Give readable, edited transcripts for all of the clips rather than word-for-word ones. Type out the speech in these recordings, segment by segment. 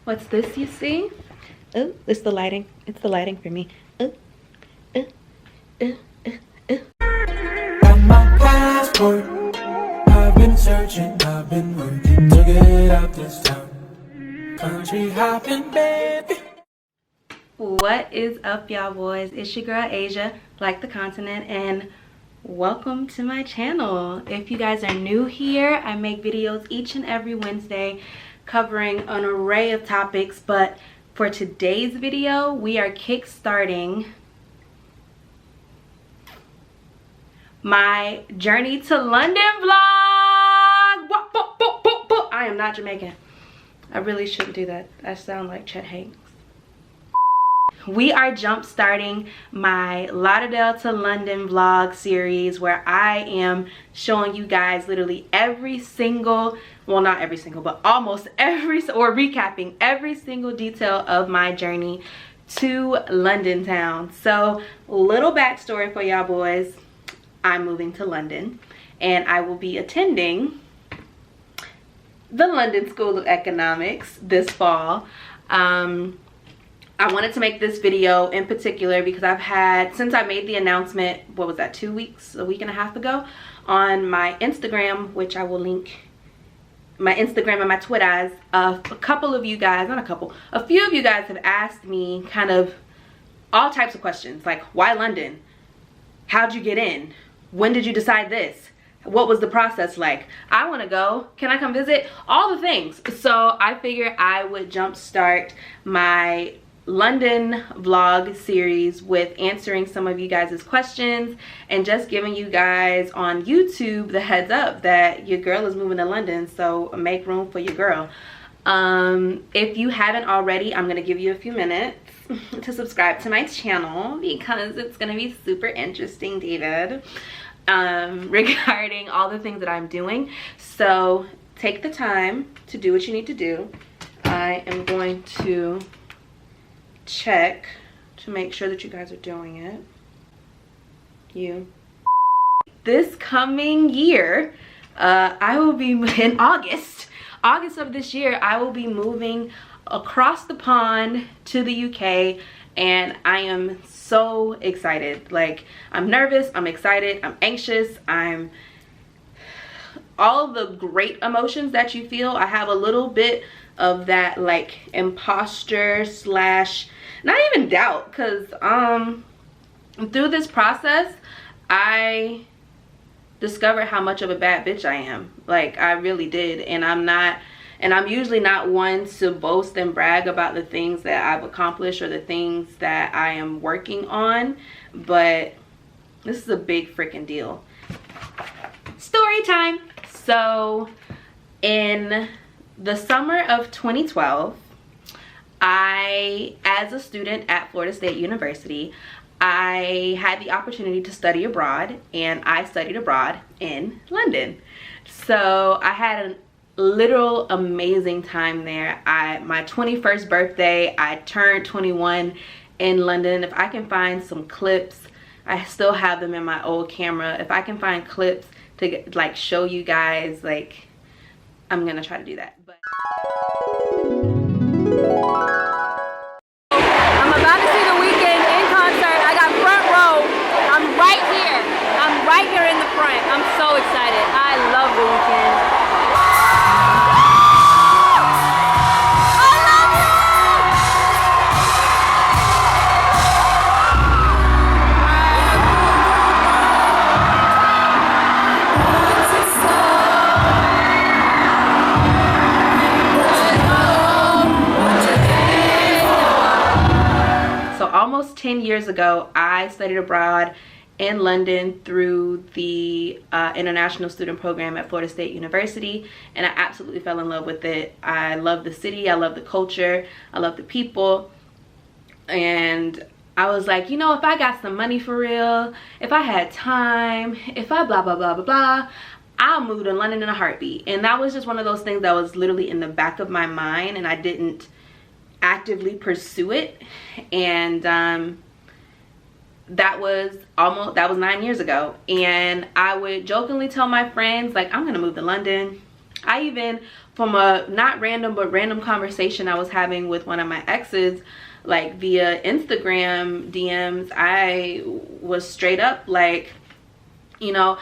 What's this you see? Oh, it's the lighting. It's the lighting for me. Got my passport. I've been searching, I've been working to get out this town. Country hopping, baby. What is up, y'all boys? It's your girl Asia, like the continent, and welcome to my channel. If you guys are new here, I make videos each and every Wednesday covering an array of topics, but for today's video, we are kickstarting my journey to London vlog. I am not Jamaican. I really shouldn't do that. I sound like Chet Hanks. We are jump starting my Lauderdale to London vlog series where I am showing you guys literally every single, well, not every single, but almost every, or recapping every single detail of my journey to London town. So, little backstory for y'all boys. I'm moving to London and I will be attending the London School of Economics this fall. I wanted to make this video in particular because I've had, since I made the announcement, what was that, 2 weeks, a week and a half ago, on my Instagram, which I will link my Instagram and my Twitter, a couple of you guys, not a couple, a few of you guys have asked me kind of all types of questions, like, why London? How'd you get in? When did you decide this? What was the process like? I want to go. Can I come visit? All the things. So I figured I would jumpstart my London vlog series with answering some of you guys' questions and just giving you guys on YouTube the heads up that your girl is moving to London, so make room for your girl. If you haven't already, I'm gonna give you a few minutes to subscribe to my channel because it's gonna be super interesting, David, regarding all the things that I'm doing. So take the time to do what you need to do. I am going to check to make sure that you guys are doing it. This coming year, I will be in August of this year, I will be moving across the pond to the UK, and I am so excited. Like, I'm nervous, I'm excited, I'm anxious, I'm all of the great emotions that you feel. I have a little bit of that, like, imposter slash, not even doubt, because through this process I discovered how much of a bad bitch I am. Like, I really did. And I'm usually not one to boast and brag about the things that I've accomplished or the things that I am working on, but this is a big freaking deal. Story time. So in the summer of 2012, as a student at Florida State University, I had the opportunity to study abroad, and I studied abroad in London. So I had a literal amazing time there. My 21st birthday, I turned 21 in London. If I can find some clips, I still have them in my old camera. If I can find clips to like show you guys, like, I'm gonna try to do that. But I'm about to see The Weeknd in concert. I got front row. I'm right here. I'm right here in the front. I'm so excited. I love The Weeknd. almost 10 years ago, I studied abroad in London through the international student program at Florida State University, and I absolutely fell in love with it. I love the city, I love the culture, I love the people, and I was like, you know, if I got some money for real, if I had time, if I blah blah blah blah blah, I'll move to London in a heartbeat. And that was just one of those things that was literally in the back of my mind, and I didn't actively pursue it. And that was 9 years ago, and I would jokingly tell my friends, like, I'm gonna move to London. I even from a not random but random conversation I was having with one of my exes, like via Instagram DMs. I was straight up like, you know,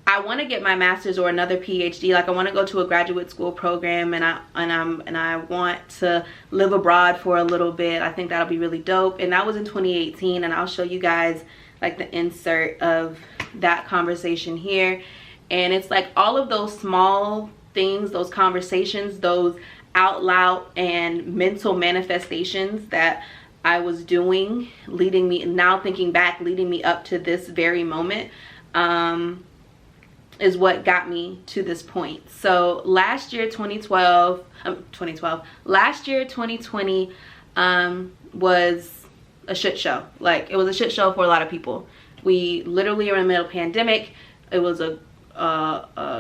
I want to get my master's or another PhD. Like I want to go to a graduate school program, and I want to live abroad for a little bit. I think that'll be really dope. And that was in 2018, and I'll show you guys like the insert of that conversation here. And it's like all of those small things, those conversations, those out loud and mental manifestations that I was doing, leading me, now thinking back, leading me up to this very moment, is what got me to this point. So last year, 2020 was a shit show. Like it was a shit show for a lot of people. We literally were in the middle of a pandemic. It was a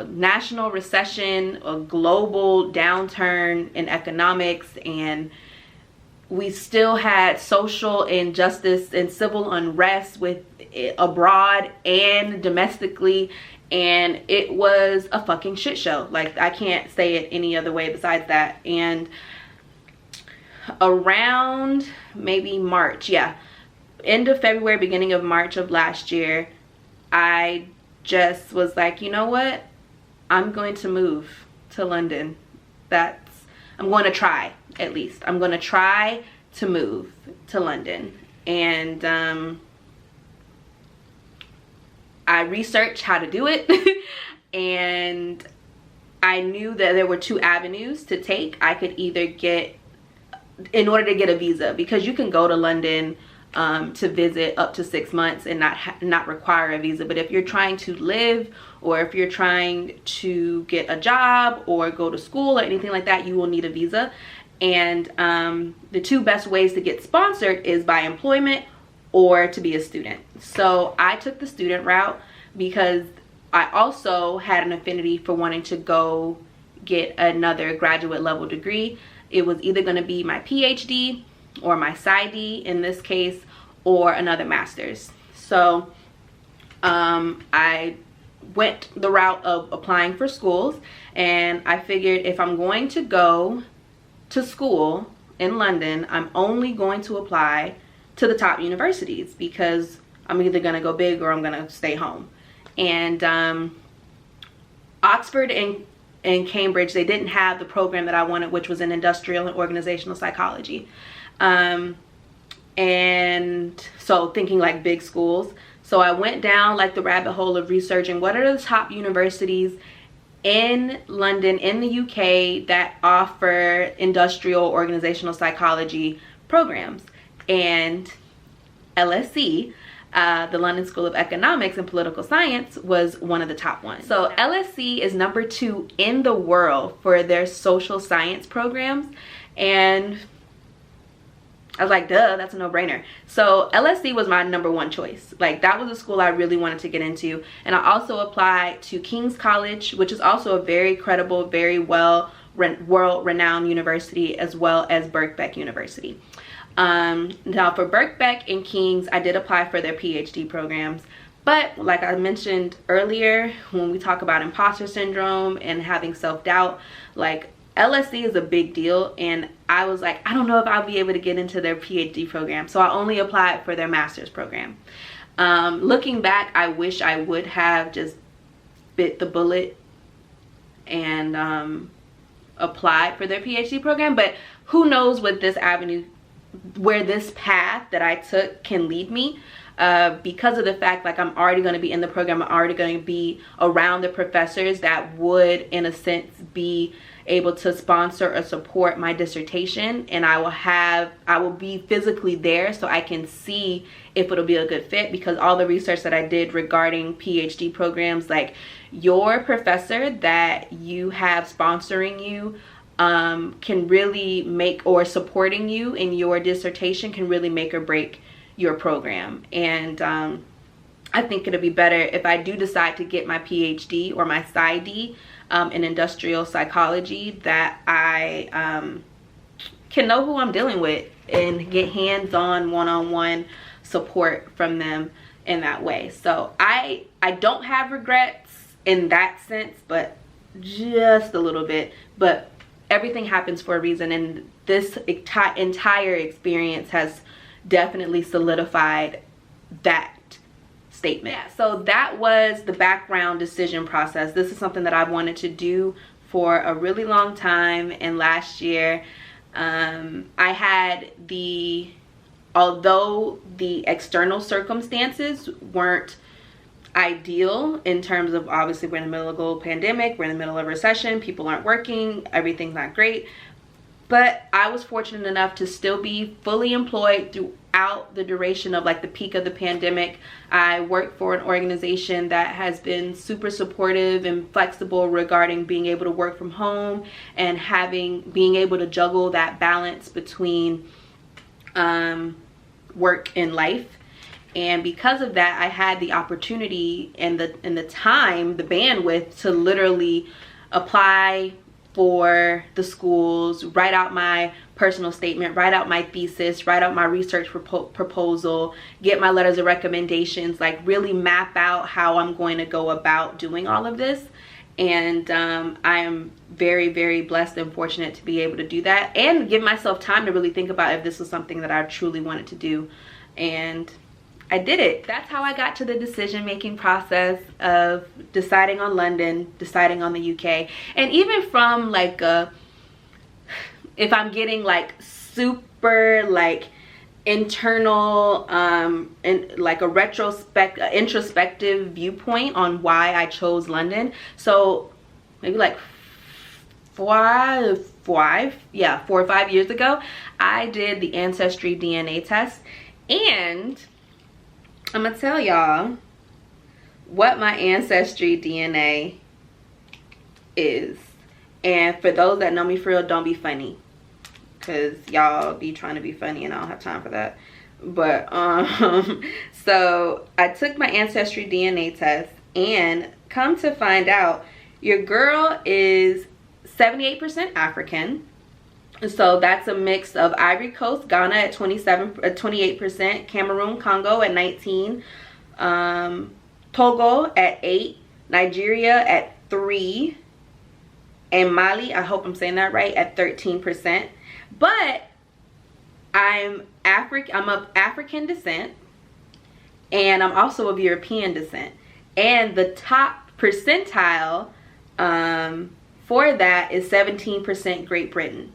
national recession, a global downturn in economics, and we still had social injustice and civil unrest with abroad and domestically, and it was a fucking shit show. Like I can't say it any other way besides that. And around maybe March, yeah, end of February, beginning of March of last year, I just was like, you know what, I'm going to move to London. I'm going to try, at least I'm going to try to move to London. And I researched how to do it and I knew that there were two avenues to take. I could either get, in order to get a visa, because you can go to London to visit up to 6 months and not require a visa. But if you're trying to live, or if you're trying to get a job or go to school or anything like that, you will need a visa. And the two best ways to get sponsored is by employment or to be a student. So I took the student route because I also had an affinity for wanting to go get another graduate level degree. It was either going to be my PhD or my PsyD in this case, or another master's. So I went the route of applying for schools, and I figured if I'm going to go to school in London, I'm only going to apply to the top universities, because I'm either going to go big or I'm going to stay home. And Oxford and Cambridge, they didn't have the program that I wanted, which was in industrial and organizational psychology. And so thinking like big schools. So I went down like the rabbit hole of researching what are the top universities in London, in the UK, that offer industrial organizational psychology programs. And LSE, the London School of Economics and Political Science, was one of the top ones. So LSE is number 2 in the world for their social science programs. And I was like, duh, that's a no-brainer. So LSE was my number 1 choice. Like that was a school I really wanted to get into. And I also applied to King's College, which is also a very credible, very world-renowned university, as well as Birkbeck University. Now for Birkbeck and King's, I did apply for their PhD programs. But like I mentioned earlier, when we talk about imposter syndrome and having self-doubt, like LSE is a big deal, and I was like, I don't know if I'll be able to get into their PhD program, so I only applied for their master's program. Looking back, I wish I would have just bit the bullet and applied for their PhD program, but who knows what this avenue, where this path that I took can lead me, because of the fact like I'm already going to be in the program, I'm already going to be around the professors that would in a sense be able to sponsor or support my dissertation, and I will be physically there so I can see if it'll be a good fit. Because all the research that I did regarding PhD programs, like your professor that you have sponsoring you can really make, or supporting you in your dissertation can really make or break your program. And I think it'll be better if I do decide to get my PhD or my PsyD in industrial psychology, that I can know who I'm dealing with and get hands-on, one-on-one support from them in that way. So I don't have regrets in that sense, but just a little bit. But everything happens for a reason, and this entire experience has definitely solidified that statement. Yeah, so that was the background decision process. This is something that I wanted to do for a really long time, and last year I had although the external circumstances weren't ideal in terms of, obviously we're in the middle of a global pandemic, we're in the middle of a recession, people aren't working, everything's not great, but I was fortunate enough to still be fully employed throughout the duration of like the peak of the pandemic. I work for an organization that has been super supportive and flexible regarding being able to work from home and being able to juggle that balance between work and life. And because of that, I had the opportunity and the time, the bandwidth to literally apply for the schools, write out my personal statement, write out my thesis, write out my research proposal, get my letters of recommendations, like really map out how I'm going to go about doing all of this. And I am very, very blessed and fortunate to be able to do that and give myself time to really think about if this was something that I truly wanted to do. And I did it. That's how I got to the decision-making process of deciding on London, deciding on the UK. And even from like if I'm getting like super like internal and like a introspective viewpoint on why I chose London. So maybe like 4 or 5 years ago, I did the Ancestry DNA test, and I'm gonna tell y'all what my Ancestry DNA is. And for those that know me for real, don't be funny, because y'all be trying to be funny and I don't have time for that. But so I took my Ancestry DNA test, and come to find out, your girl is 78% African. So that's a mix of Ivory Coast, Ghana at 28%, Cameroon, Congo at 19, Togo at 8, Nigeria at 3, and Mali, I hope I'm saying that right, at 13%. But I'm of African descent, and I'm also of European descent. And the top percentile for that is 17% Great Britain.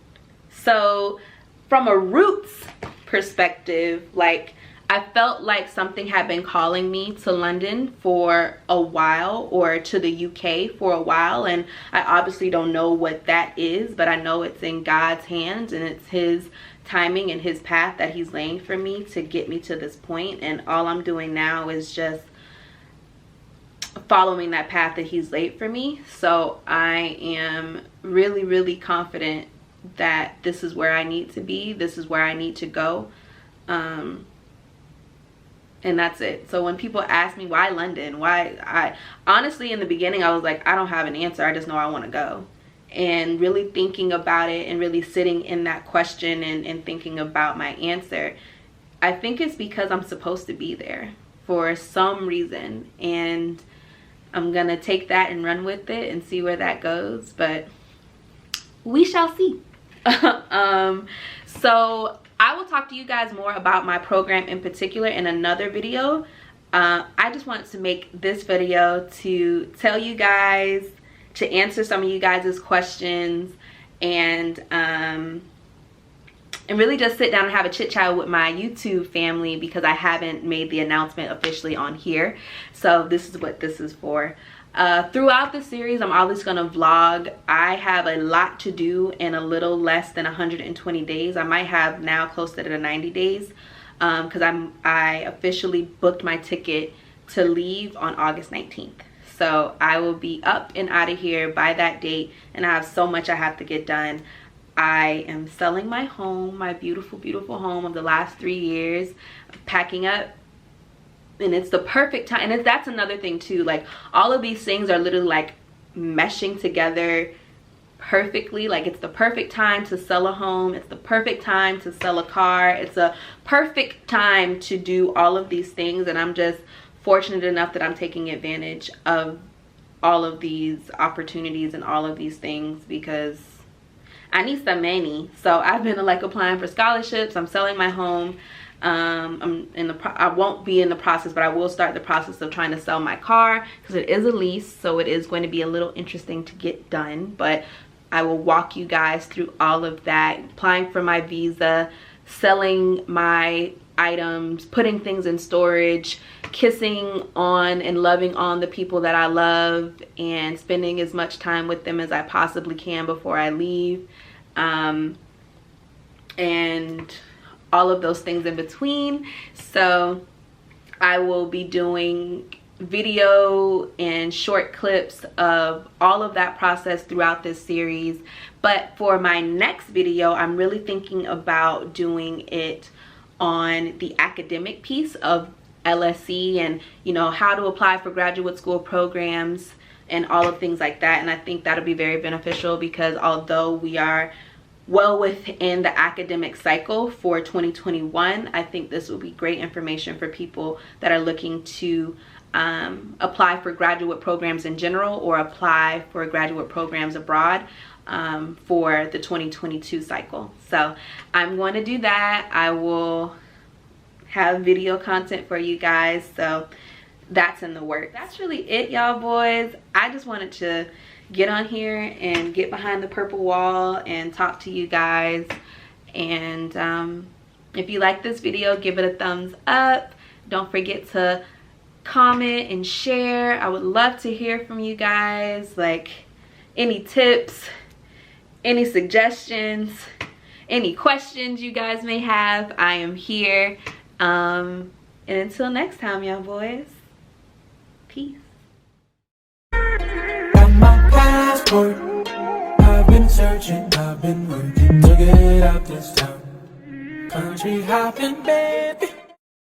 So from a roots perspective, like, I felt like something had been calling me to London for a while, or to the UK for a while, and I obviously don't know what that is, but I know it's in God's hands and it's his timing and his path that he's laying for me to get me to this point. And all I'm doing now is just following that path that he's laid for me. So I am really, really confident that this is where I need to be, this is where I need to go, and that's it. So when people ask me why London, I honestly, in the beginning, I was like, I don't have an answer, I just know I want to go. And really thinking about it and really sitting in that question and thinking about my answer, I think it's because I'm supposed to be there for some reason, and I'm gonna take that and run with it and see where that goes, but we shall see. So I will talk to you guys more about my program in particular in another video. I just wanted to make this video to tell you guys, to answer some of you guys' questions, and really just sit down and have a chit chat with my YouTube family, because I haven't made the announcement officially on here. So this is what this is for. Throughout the series, I'm always going to vlog. I have a lot to do in a little less than 120 days. I might have now closer to 90 days, because I officially booked my ticket to leave on August 19th. So I will be up and out of here by that date, and I have so much I have to get done. I am selling my home, my beautiful, beautiful home of the last 3 years, packing up. And it's the perfect time. And that's another thing too, like, all of these things are literally like meshing together perfectly. Like, it's the perfect time to sell a home, it's the perfect time to sell a car, it's a perfect time to do all of these things. And I'm just fortunate enough that I'm taking advantage of all of these opportunities and all of these things, because I need some money. So I've been like applying for scholarships. I'm selling my home. I won't be in the process, but I will start the process of trying to sell my car because it is a lease, so it is going to be a little interesting to get done. But I will walk you guys through all of that, applying for my visa, selling my items, putting things in storage, kissing on and loving on the people that I love, and spending as much time with them as I possibly can before I leave, and all of those things in between. So I will be doing video and short clips of all of that process throughout this series. But for my next video, I'm really thinking about doing it on the academic piece of LSE, and you know, how to apply for graduate school programs and all of things like that. And I think that'll be very beneficial because although we are well within the academic cycle for 2021, I think this will be great information for people that are looking to apply for graduate programs in general or apply for graduate programs abroad for the 2022 cycle. So I'm going to do that. I will have video content for you guys, so that's in the works. That's really it, y'all boys. I just wanted to get on here and get behind the purple wall and talk to you guys. And if you like this video, give it a thumbs up. Don't forget to comment and share. I would love to hear from you guys, like any tips, any suggestions, any questions you guys may have. I am here. And until next time, y'all boys, peace. Passport. I've been searching, I've been working to get out this town. Country hopping, baby.